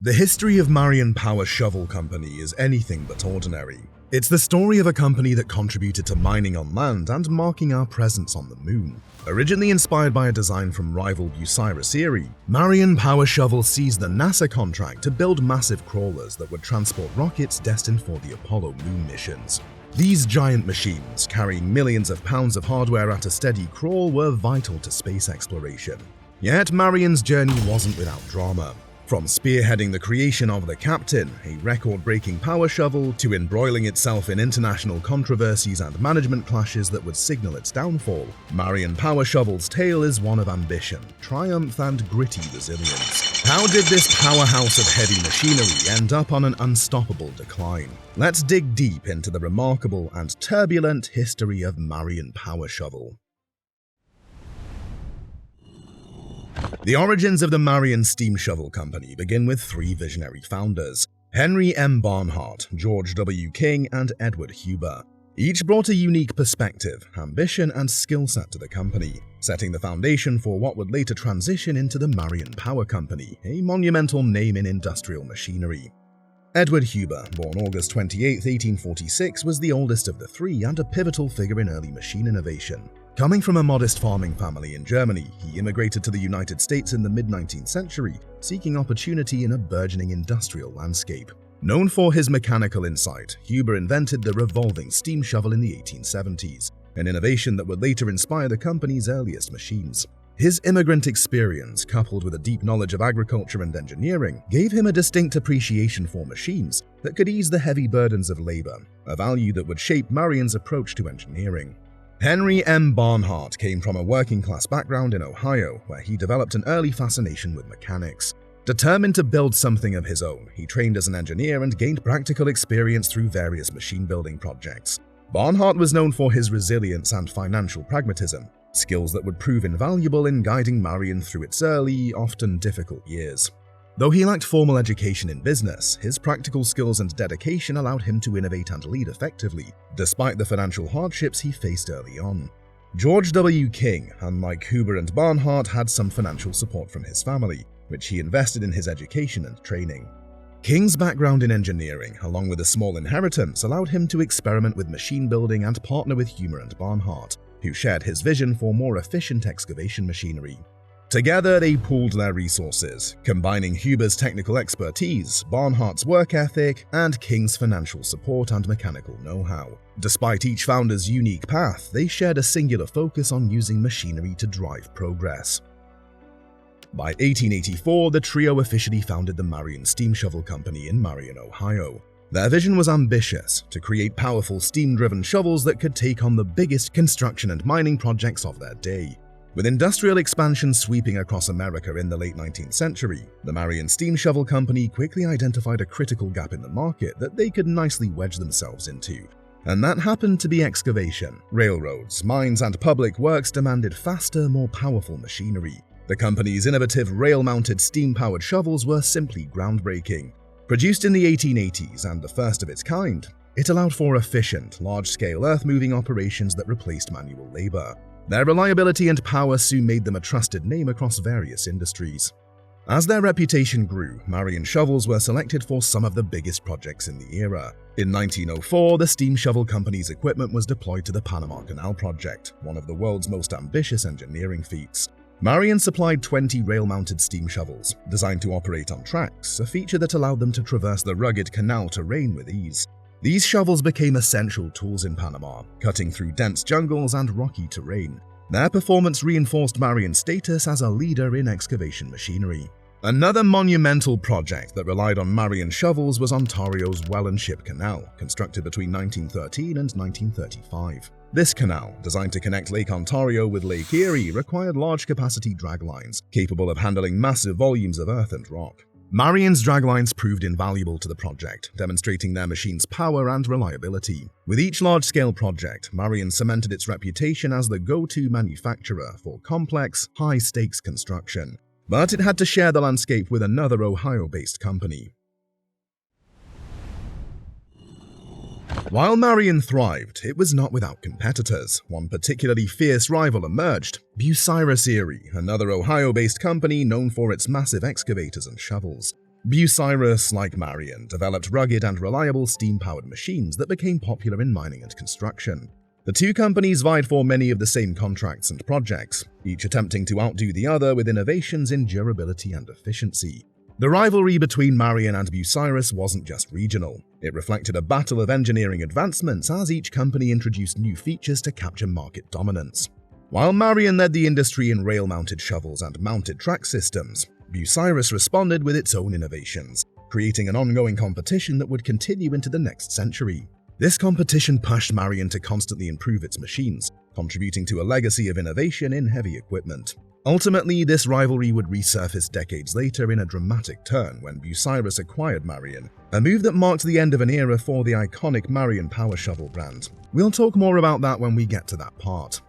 The history of Marion Power Shovel Company is anything but ordinary. It's the story of a company that contributed to mining on land and marking our presence on the moon. Originally inspired by a design from rival Bucyrus-Erie, Marion Power Shovel seized the NASA contract to build massive crawlers that would transport rockets destined for the Apollo moon missions. These giant machines, carrying millions of pounds of hardware at a steady crawl, were vital to space exploration. Yet Marion's journey wasn't without drama. From spearheading the creation of the Captain, a record-breaking power shovel, to embroiling itself in international controversies and management clashes that would signal its downfall, Marion Power Shovel's tale is one of ambition, triumph, and gritty resilience. How did this powerhouse of heavy machinery end up on an unstoppable decline? Let's dig deep into the remarkable and turbulent history of Marion Power Shovel. The origins of the Marion Steam Shovel Company begin with three visionary founders: Henry M. Barnhart, George W. King, and Edward Huber. Each brought a unique perspective, ambition, and skill set to the company, setting the foundation for what would later transition into the Marion Power Company, a monumental name in industrial machinery. Edward Huber, born August 28, 1846, was the oldest of the three and a pivotal figure in early machine innovation. Coming from a modest farming family in Germany, he immigrated to the United States in the mid-19th century, seeking opportunity in a burgeoning industrial landscape. Known for his mechanical insight, Huber invented the revolving steam shovel in the 1870s, an innovation that would later inspire the company's earliest machines. His immigrant experience, coupled with a deep knowledge of agriculture and engineering, gave him a distinct appreciation for machines that could ease the heavy burdens of labor, a value that would shape Marion's approach to engineering. Henry M. Barnhart came from a working-class background in Ohio, where he developed an early fascination with mechanics. Determined to build something of his own, he trained as an engineer and gained practical experience through various machine-building projects. Barnhart was known for his resilience and financial pragmatism, skills that would prove invaluable in guiding Marion through its early, often difficult years. Though he lacked formal education in business, his practical skills and dedication allowed him to innovate and lead effectively, despite the financial hardships he faced early on. George W. King, unlike Huber and Barnhart, had some financial support from his family, which he invested in his education and training. King's background in engineering, along with a small inheritance, allowed him to experiment with machine building and partner with Huber and Barnhart, who shared his vision for more efficient excavation machinery. Together, they pooled their resources, combining Huber's technical expertise, Barnhart's work ethic, and King's financial support and mechanical know-how. Despite each founder's unique path, they shared a singular focus on using machinery to drive progress. By 1884, the trio officially founded the Marion Steam Shovel Company in Marion, Ohio. Their vision was ambitious: to create powerful steam-driven shovels that could take on the biggest construction and mining projects of their day. With industrial expansion sweeping across America in the late 19th century, the Marion Steam Shovel Company quickly identified a critical gap in the market that they could nicely wedge themselves into. And that happened to be excavation. Railroads, mines, and public works demanded faster, more powerful machinery. The company's innovative rail-mounted steam-powered shovels were simply groundbreaking. Produced in the 1880s and the first of its kind, it allowed for efficient, large-scale earth-moving operations that replaced manual labor. Their reliability and power soon made them a trusted name across various industries. As their reputation grew, Marion shovels were selected for some of the biggest projects in the era. In 1904, the Steam Shovel Company's equipment was deployed to the Panama Canal project, one of the world's most ambitious engineering feats. Marion supplied 20 rail-mounted steam shovels, designed to operate on tracks, a feature that allowed them to traverse the rugged canal terrain with ease. These shovels became essential tools in Panama, cutting through dense jungles and rocky terrain. Their performance reinforced Marion's status as a leader in excavation machinery. Another monumental project that relied on Marion shovels was Ontario's Welland Ship Canal, constructed between 1913 and 1935. This canal, designed to connect Lake Ontario with Lake Erie, required large-capacity draglines, capable of handling massive volumes of earth and rock. Marion's draglines proved invaluable to the project, demonstrating their machine's power and reliability. With each large-scale project, Marion cemented its reputation as the go-to manufacturer for complex, high-stakes construction. But it had to share the landscape with another Ohio-based company. While Marion thrived, it was not without competitors. One particularly fierce rival emerged: Bucyrus-Erie, another Ohio-based company known for its massive excavators and shovels. Bucyrus, like Marion, developed rugged and reliable steam-powered machines that became popular in mining and construction. The two companies vied for many of the same contracts and projects, each attempting to outdo the other with innovations in durability and efficiency. The rivalry between Marion and Bucyrus wasn't just regional. It reflected a battle of engineering advancements as each company introduced new features to capture market dominance. While Marion led the industry in rail-mounted shovels and mounted track systems, Bucyrus responded with its own innovations, creating an ongoing competition that would continue into the next century. This competition pushed Marion to constantly improve its machines, contributing to a legacy of innovation in heavy equipment. Ultimately, this rivalry would resurface decades later in a dramatic turn when Bucyrus acquired Marion, a move that marked the end of an era for the iconic Marion Power Shovel brand. We'll talk more about that when we get to that part.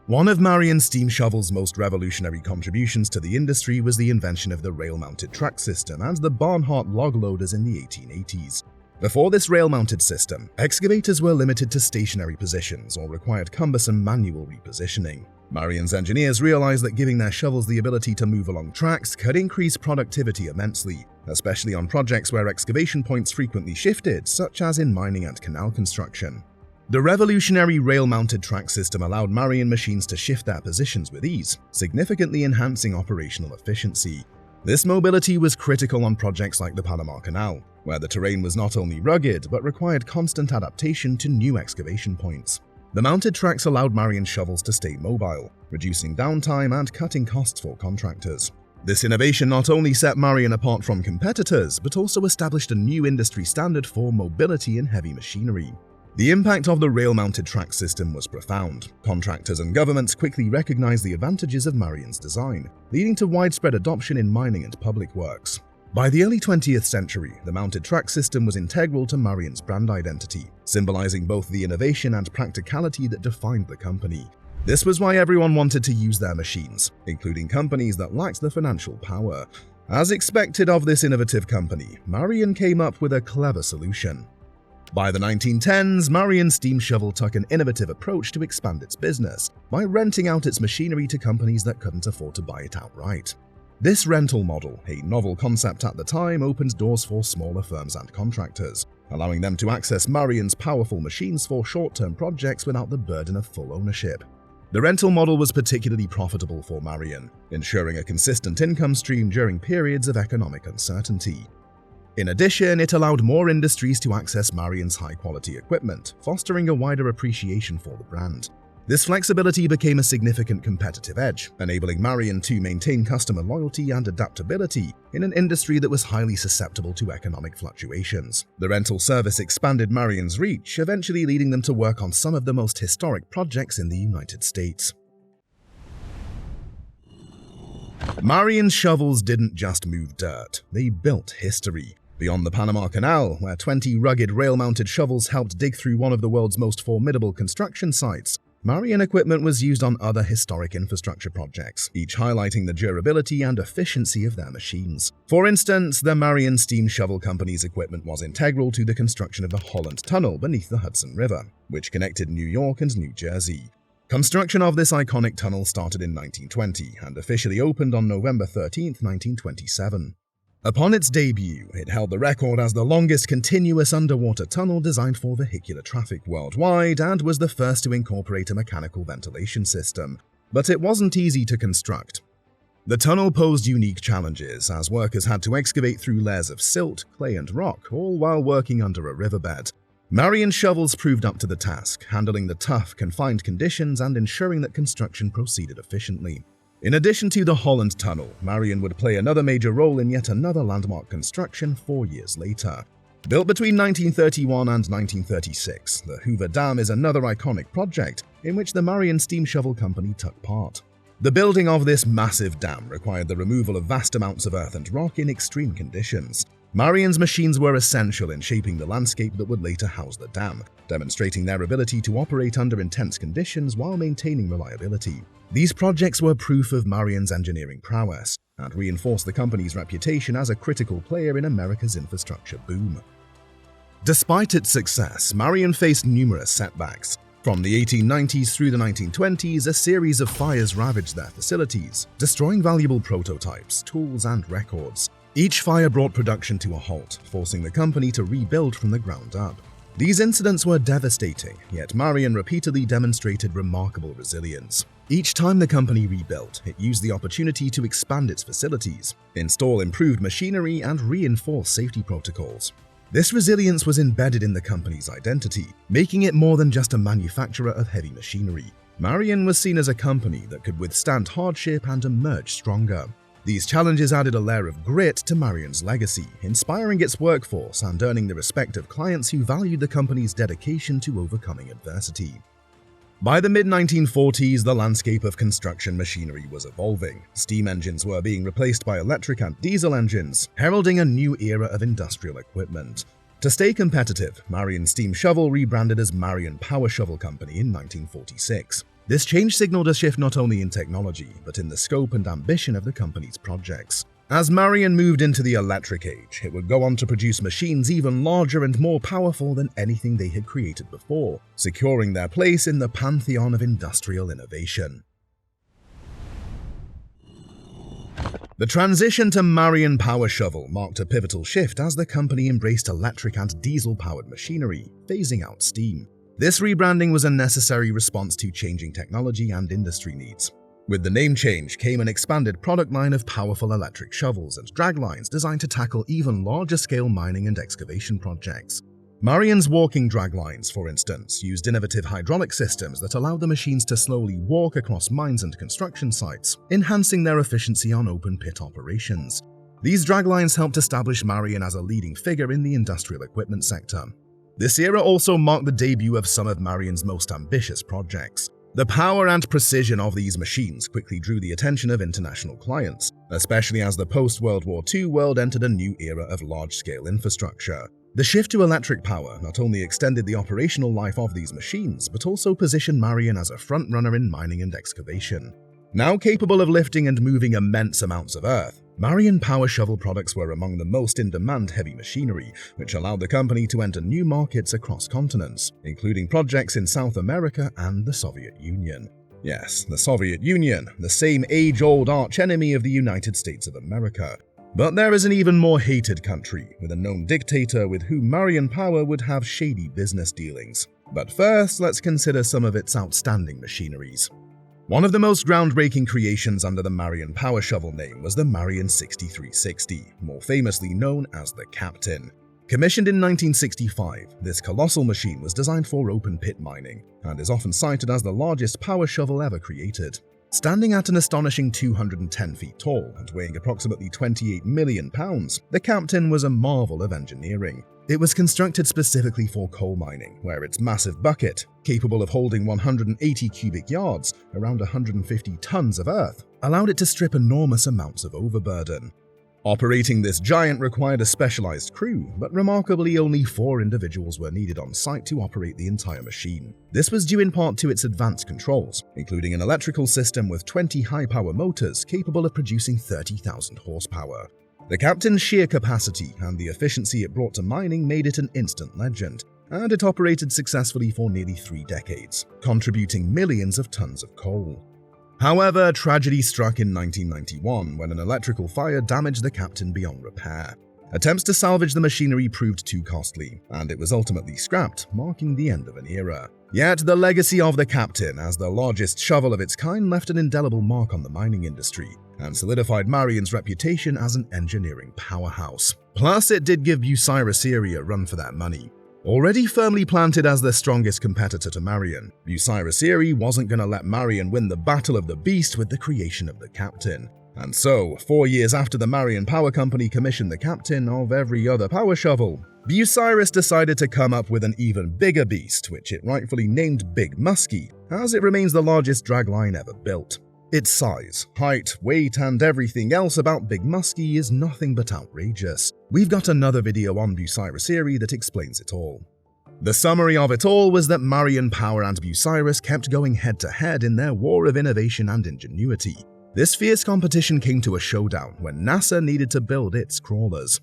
One of Marion steam shovel's most revolutionary contributions to the industry was the invention of the rail-mounted track system and the Barnhart log loaders in the 1880s. Before this rail-mounted system, excavators were limited to stationary positions or required cumbersome manual repositioning. Marion's engineers realized that giving their shovels the ability to move along tracks could increase productivity immensely, especially on projects where excavation points frequently shifted, such as in mining and canal construction. The revolutionary rail-mounted track system allowed Marion machines to shift their positions with ease, significantly enhancing operational efficiency. This mobility was critical on projects like the Panama Canal, where the terrain was not only rugged but required constant adaptation to new excavation points. The mounted tracks allowed Marion shovels to stay mobile, reducing downtime and cutting costs for contractors. This innovation not only set Marion apart from competitors, but also established a new industry standard for mobility in heavy machinery. The impact of the rail-mounted track system was profound. Contractors and governments quickly recognized the advantages of Marion's design, leading to widespread adoption in mining and public works. By the early 20th century, the mounted track system was integral to Marion's brand identity, symbolizing both the innovation and practicality that defined the company. This was why everyone wanted to use their machines, including companies that lacked the financial power. As expected of this innovative company, Marion came up with a clever solution. By the 1910s, Marion Steam Shovel took an innovative approach to expand its business by renting out its machinery to companies that couldn't afford to buy it outright. This rental model, a novel concept at the time, opened doors for smaller firms and contractors, allowing them to access Marion's powerful machines for short-term projects without the burden of full ownership. The rental model was particularly profitable for Marion, ensuring a consistent income stream during periods of economic uncertainty. In addition, it allowed more industries to access Marion's high-quality equipment, fostering a wider appreciation for the brand. This flexibility became a significant competitive edge, enabling Marion to maintain customer loyalty and adaptability in an industry that was highly susceptible to economic fluctuations. The rental service expanded Marion's reach, eventually leading them to work on some of the most historic projects in the United States. Marion's shovels didn't just move dirt, they built history. Beyond the Panama Canal, where 20 rugged rail-mounted shovels helped dig through one of the world's most formidable construction sites, Marion equipment was used on other historic infrastructure projects, each highlighting the durability and efficiency of their machines. For instance, the Marion Steam Shovel Company's equipment was integral to the construction of the Holland Tunnel beneath the Hudson River, which connected New York and New Jersey. Construction of this iconic tunnel started in 1920 and officially opened on November 13, 1927. Upon its debut, it held the record as the longest continuous underwater tunnel designed for vehicular traffic worldwide and was the first to incorporate a mechanical ventilation system. But it wasn't easy to construct. The tunnel posed unique challenges, as workers had to excavate through layers of silt, clay, and rock, all while working under a riverbed. Marion shovels proved up to the task, handling the tough, confined conditions and ensuring that construction proceeded efficiently. In addition to the Holland Tunnel, Marion would play another major role in yet another landmark construction 4 years later. Built between 1931 and 1936, the Hoover Dam is another iconic project in which the Marion Steam Shovel Company took part. The building of this massive dam required the removal of vast amounts of earth and rock in extreme conditions. Marion's machines were essential in shaping the landscape that would later house the dam, demonstrating their ability to operate under intense conditions while maintaining reliability. These projects were proof of Marion's engineering prowess and reinforced the company's reputation as a critical player in America's infrastructure boom. Despite its success, Marion faced numerous setbacks. From the 1890s through the 1920s, a series of fires ravaged their facilities, destroying valuable prototypes, tools, and records. Each fire brought production to a halt, forcing the company to rebuild from the ground up. These incidents were devastating, yet Marion repeatedly demonstrated remarkable resilience. Each time the company rebuilt, it used the opportunity to expand its facilities, install improved machinery, and reinforce safety protocols. This resilience was embedded in the company's identity, making it more than just a manufacturer of heavy machinery. Marion was seen as a company that could withstand hardship and emerge stronger. These challenges added a layer of grit to Marion's legacy, inspiring its workforce and earning the respect of clients who valued the company's dedication to overcoming adversity. By the mid-1940s, the landscape of construction machinery was evolving. Steam engines were being replaced by electric and diesel engines, heralding a new era of industrial equipment. To stay competitive, Marion Steam Shovel rebranded as Marion Power Shovel Company in 1946. This change signaled a shift not only in technology, but in the scope and ambition of the company's projects. As Marion moved into the electric age, it would go on to produce machines even larger and more powerful than anything they had created before, securing their place in the pantheon of industrial innovation. The transition to Marion Power Shovel marked a pivotal shift as the company embraced electric and diesel-powered machinery, phasing out steam. This rebranding was a necessary response to changing technology and industry needs. With the name change came an expanded product line of powerful electric shovels and draglines designed to tackle even larger-scale mining and excavation projects. Marion's walking draglines, for instance, used innovative hydraulic systems that allowed the machines to slowly walk across mines and construction sites, enhancing their efficiency on open-pit operations. These draglines helped establish Marion as a leading figure in the industrial equipment sector. This era also marked the debut of some of Marion's most ambitious projects. The power and precision of these machines quickly drew the attention of international clients, especially as the post-World War II world entered a new era of large-scale infrastructure. The shift to electric power not only extended the operational life of these machines, but also positioned Marion as a front-runner in mining and excavation. Now capable of lifting and moving immense amounts of earth, Marion Power Shovel products were among the most in-demand heavy machinery, which allowed the company to enter new markets across continents, including projects in South America and the Soviet Union. Yes, the Soviet Union, the same age-old arch-enemy of the United States of America. But there is an even more hated country, with a known dictator with whom Marion Power would have shady business dealings. But first, let's consider some of its outstanding machineries. One of the most groundbreaking creations under the Marion Power Shovel name was the Marion 6360, more famously known as the Captain. Commissioned in 1965, this colossal machine was designed for open-pit mining and is often cited as the largest power shovel ever created. Standing at an astonishing 210 feet tall and weighing approximately 28 million pounds, the Captain was a marvel of engineering. It was constructed specifically for coal mining, where its massive bucket, capable of holding 180 cubic yards, around 150 tons of earth, allowed it to strip enormous amounts of overburden. Operating this giant required a specialized crew, but remarkably only 4 individuals were needed on site to operate the entire machine. This was due in part to its advanced controls, including an electrical system with 20 high-power motors capable of producing 30,000 horsepower. The Captain's sheer capacity and the efficiency it brought to mining made it an instant legend, and it operated successfully for nearly 3 decades, contributing millions of tons of coal. However, tragedy struck in 1991 when an electrical fire damaged the Captain beyond repair. Attempts to salvage the machinery proved too costly, and it was ultimately scrapped, marking the end of an era. Yet the legacy of the Captain as the largest shovel of its kind left an indelible mark on the mining industry, and solidified Marion's reputation as an engineering powerhouse. Plus, it did give Bucyrus-Erie a run for their money. Already firmly planted as the strongest competitor to Marion, Bucyrus-Erie wasn't going to let Marion win the Battle of the Beast with the creation of the Captain. And so, 4 years after the Marion Power Company commissioned the Captain of every other power shovel, Bucyrus decided to come up with an even bigger beast, which it rightfully named Big Muskie, as it remains the largest dragline ever built. Its size, height, weight, and everything else about Big Muskie is nothing but outrageous. We've got another video on Bucyrus-Erie that explains it all. The summary of it all was that Marion Power and Bucyrus kept going head-to-head in their war of innovation and ingenuity. This fierce competition came to a showdown when NASA needed to build its crawlers.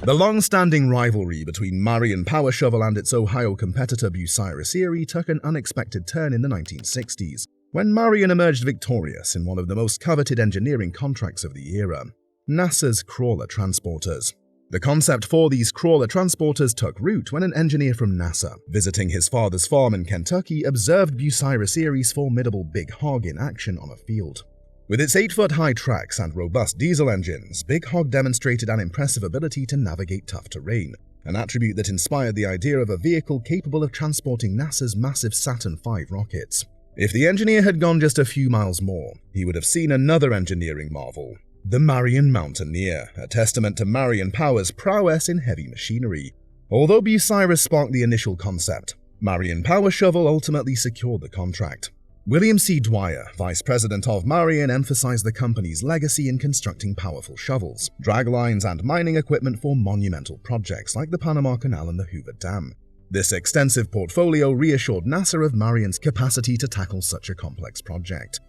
The long-standing rivalry between Marion Power Shovel and its Ohio competitor Bucyrus-Erie took an unexpected turn in the 1960s. when Marion emerged victorious in one of the most coveted engineering contracts of the era, NASA's crawler transporters. The concept for these crawler transporters took root when an engineer from NASA, visiting his father's farm in Kentucky, observed Bucyrus-Erie's formidable Big Hog in action on a field. With its 8-foot-high tracks and robust diesel engines, Big Hog demonstrated an impressive ability to navigate tough terrain, an attribute that inspired the idea of a vehicle capable of transporting NASA's massive Saturn V rockets. If the engineer had gone just a few miles more, he would have seen another engineering marvel: the Marion Mountaineer, a testament to Marion Power's prowess in heavy machinery. Although Bucyrus sparked the initial concept, Marion Power Shovel ultimately secured the contract. William C. Dwyer, vice president of Marion, emphasized the company's legacy in constructing powerful shovels, drag lines, and mining equipment for monumental projects like the Panama Canal and the Hoover Dam. This extensive portfolio reassured NASA of Marion's capacity to tackle such a complex project.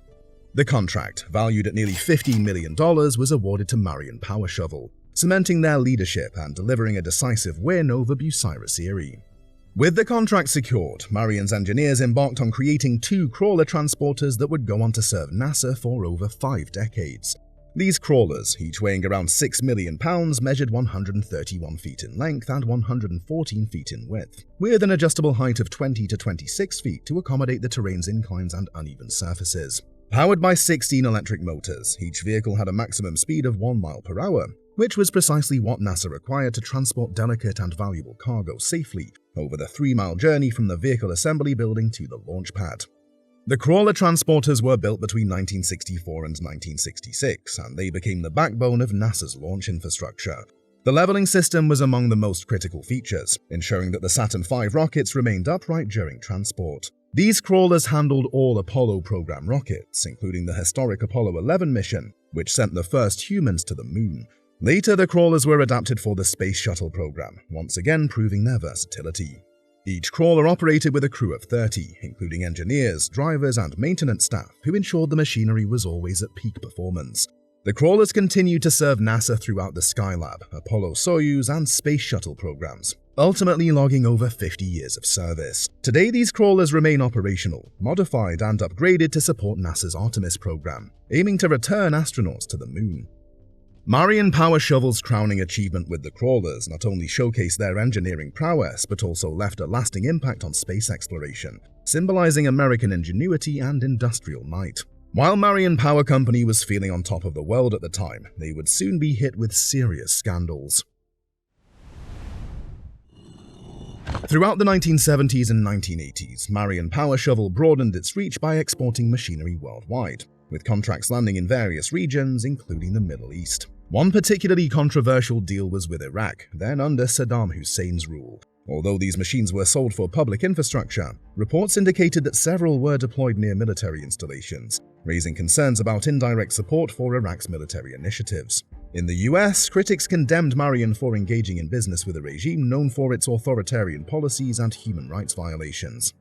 The contract, valued at nearly $15 million, was awarded to Marion Power Shovel, cementing their leadership and delivering a decisive win over Bucyrus-Erie. With the contract secured, Marion's engineers embarked on creating 2 crawler transporters that would go on to serve NASA for over 5 decades. These crawlers, each weighing around 6 million pounds, measured 131 feet in length and 114 feet in width, with an adjustable height of 20 to 26 feet to accommodate the terrain's inclines and uneven surfaces. Powered by 16 electric motors, each vehicle had a maximum speed of 1 mile per hour, which was precisely what NASA required to transport delicate and valuable cargo safely over the 3-mile journey from the vehicle assembly building to the launch pad. The crawler transporters were built between 1964 and 1966, and they became the backbone of NASA's launch infrastructure. The leveling system was among the most critical features, ensuring that the Saturn V rockets remained upright during transport. These crawlers handled all Apollo program rockets, including the historic Apollo 11 mission, which sent the first humans to the moon. Later, the crawlers were adapted for the Space Shuttle program, once again proving their versatility. Each crawler operated with a crew of 30, including engineers, drivers, and maintenance staff, who ensured the machinery was always at peak performance. The crawlers continued to serve NASA throughout the Skylab, Apollo-Soyuz, and Space Shuttle programs, ultimately logging over 50 years of service. Today, these crawlers remain operational, modified, and upgraded to support NASA's Artemis program, aiming to return astronauts to the moon. Marion Power Shovel's crowning achievement with the crawlers not only showcased their engineering prowess, but also left a lasting impact on space exploration, symbolizing American ingenuity and industrial might. While Marion Power Company was feeling on top of the world at the time, they would soon be hit with serious scandals. Throughout the 1970s and 1980s, Marion Power Shovel broadened its reach by exporting machinery worldwide, with contracts landing in various regions, including the Middle East. One particularly controversial deal was with Iraq, then under Saddam Hussein's rule. Although these machines were sold for public infrastructure, reports indicated that several were deployed near military installations, raising concerns about indirect support for Iraq's military initiatives. In the US, critics condemned Marion for engaging in business with a regime known for its authoritarian policies and human rights violations.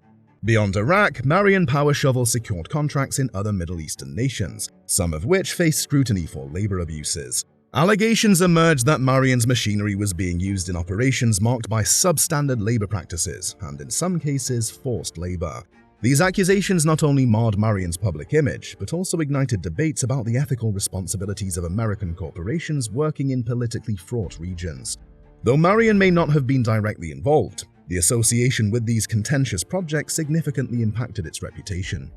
Beyond Iraq, Marion Power Shovel secured contracts in other Middle Eastern nations, some of which faced scrutiny for labor abuses. Allegations emerged that Marion's machinery was being used in operations marked by substandard labor practices and, in some cases, forced labor. These accusations not only marred Marion's public image, but also ignited debates about the ethical responsibilities of American corporations working in politically fraught regions. Though Marion may not have been directly involved, the association with these contentious projects significantly impacted its reputation.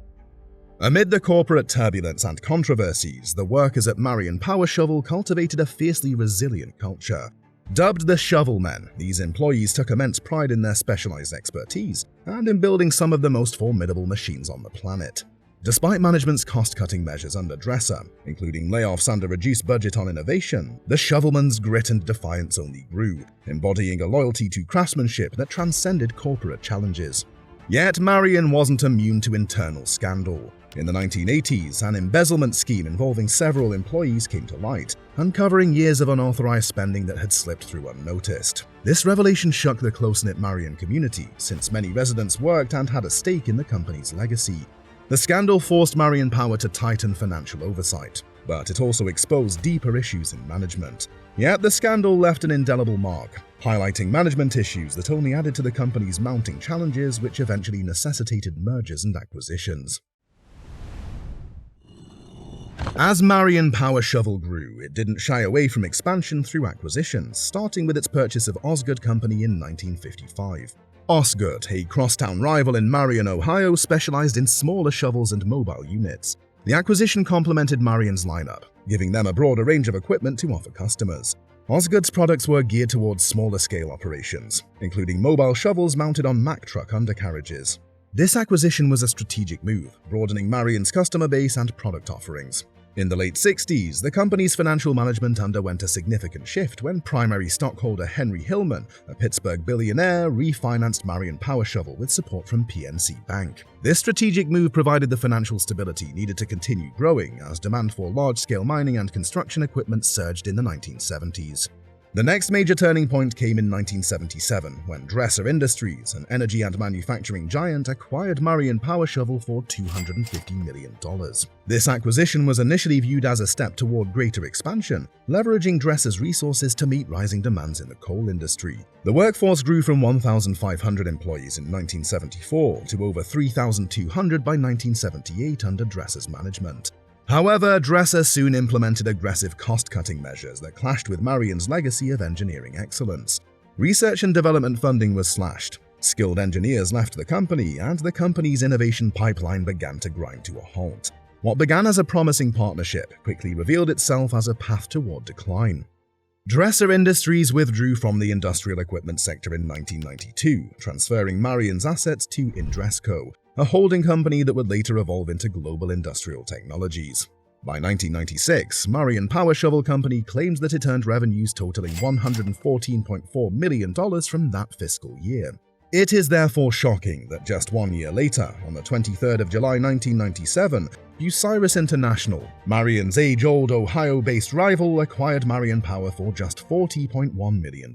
Amid the corporate turbulence and controversies, the workers at Marion Power Shovel cultivated a fiercely resilient culture. Dubbed the Shovelmen, these employees took immense pride in their specialized expertise and in building some of the most formidable machines on the planet. Despite management's cost-cutting measures under Dresser, including layoffs and a reduced budget on innovation, the Shovelmen's grit and defiance only grew, embodying a loyalty to craftsmanship that transcended corporate challenges. Yet Marion wasn't immune to internal scandal. In the 1980s, an embezzlement scheme involving several employees came to light, uncovering years of unauthorized spending that had slipped through unnoticed. This revelation shook the close-knit Marion community, since many residents worked and had a stake in the company's legacy. The scandal forced Marion Power to tighten financial oversight, but it also exposed deeper issues in management. Yet the scandal left an indelible mark, highlighting management issues that only added to the company's mounting challenges, which eventually necessitated mergers and acquisitions. As Marion Power Shovel grew, it didn't shy away from expansion through acquisitions, starting with its purchase of Osgood Company in 1955. Osgood, a crosstown rival in Marion, Ohio, specialized in smaller shovels and mobile units. The acquisition complemented Marion's lineup, giving them a broader range of equipment to offer customers. Osgood's products were geared towards smaller-scale operations, including mobile shovels mounted on Mack truck undercarriages. This acquisition was a strategic move, broadening Marion's customer base and product offerings. In the late 60s, the company's financial management underwent a significant shift when primary stockholder Henry Hillman, a Pittsburgh billionaire, refinanced Marion Power Shovel with support from PNC Bank. This strategic move provided the financial stability needed to continue growing as demand for large-scale mining and construction equipment surged in the 1970s. The next major turning point came in 1977 when Dresser Industries, an energy and manufacturing giant, acquired Marion Power Shovel for $250 million. This acquisition was initially viewed as a step toward greater expansion, leveraging Dresser's resources to meet rising demands in the coal industry. The workforce grew from 1,500 employees in 1974 to over 3,200 by 1978 under Dresser's management. However, Dresser soon implemented aggressive cost-cutting measures that clashed with Marion's legacy of engineering excellence. Research and development funding was slashed, skilled engineers left the company, and the company's innovation pipeline began to grind to a halt. What began as a promising partnership quickly revealed itself as a path toward decline. Dresser Industries withdrew from the industrial equipment sector in 1992, transferring Marion's assets to Indresco, a holding company that would later evolve into Global Industrial Technologies. By 1996, Marion Power Shovel Company claimed that it earned revenues totaling $114.4 million from that fiscal year. It is therefore shocking that just 1 year later, on the 23rd of July 1997, Bucyrus International, Marion's age-old Ohio-based rival, acquired Marion Power for just $40.1 million.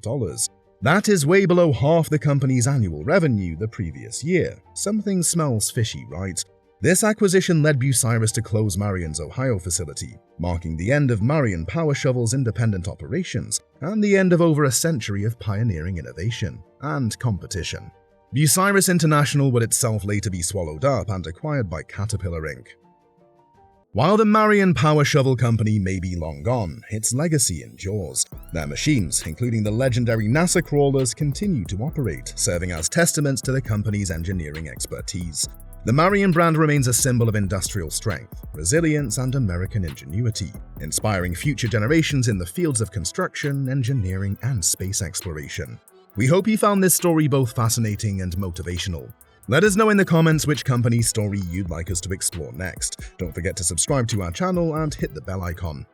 That is way below half the company's annual revenue the previous year. Something smells fishy, right? This acquisition led Bucyrus to close Marion's Ohio facility, marking the end of Marion Power Shovel's independent operations and the end of over a century of pioneering innovation and competition. Bucyrus International would itself later be swallowed up and acquired by Caterpillar Inc. While the Marion Power Shovel Company may be long gone, its legacy endures. Their machines, including the legendary NASA crawlers, continue to operate, serving as testaments to the company's engineering expertise. The Marion brand remains a symbol of industrial strength, resilience, and American ingenuity, inspiring future generations in the fields of construction, engineering, and space exploration. We hope you found this story both fascinating and motivational. Let us know in the comments which company's story you'd like us to explore next. Don't forget to subscribe to our channel and hit the bell icon.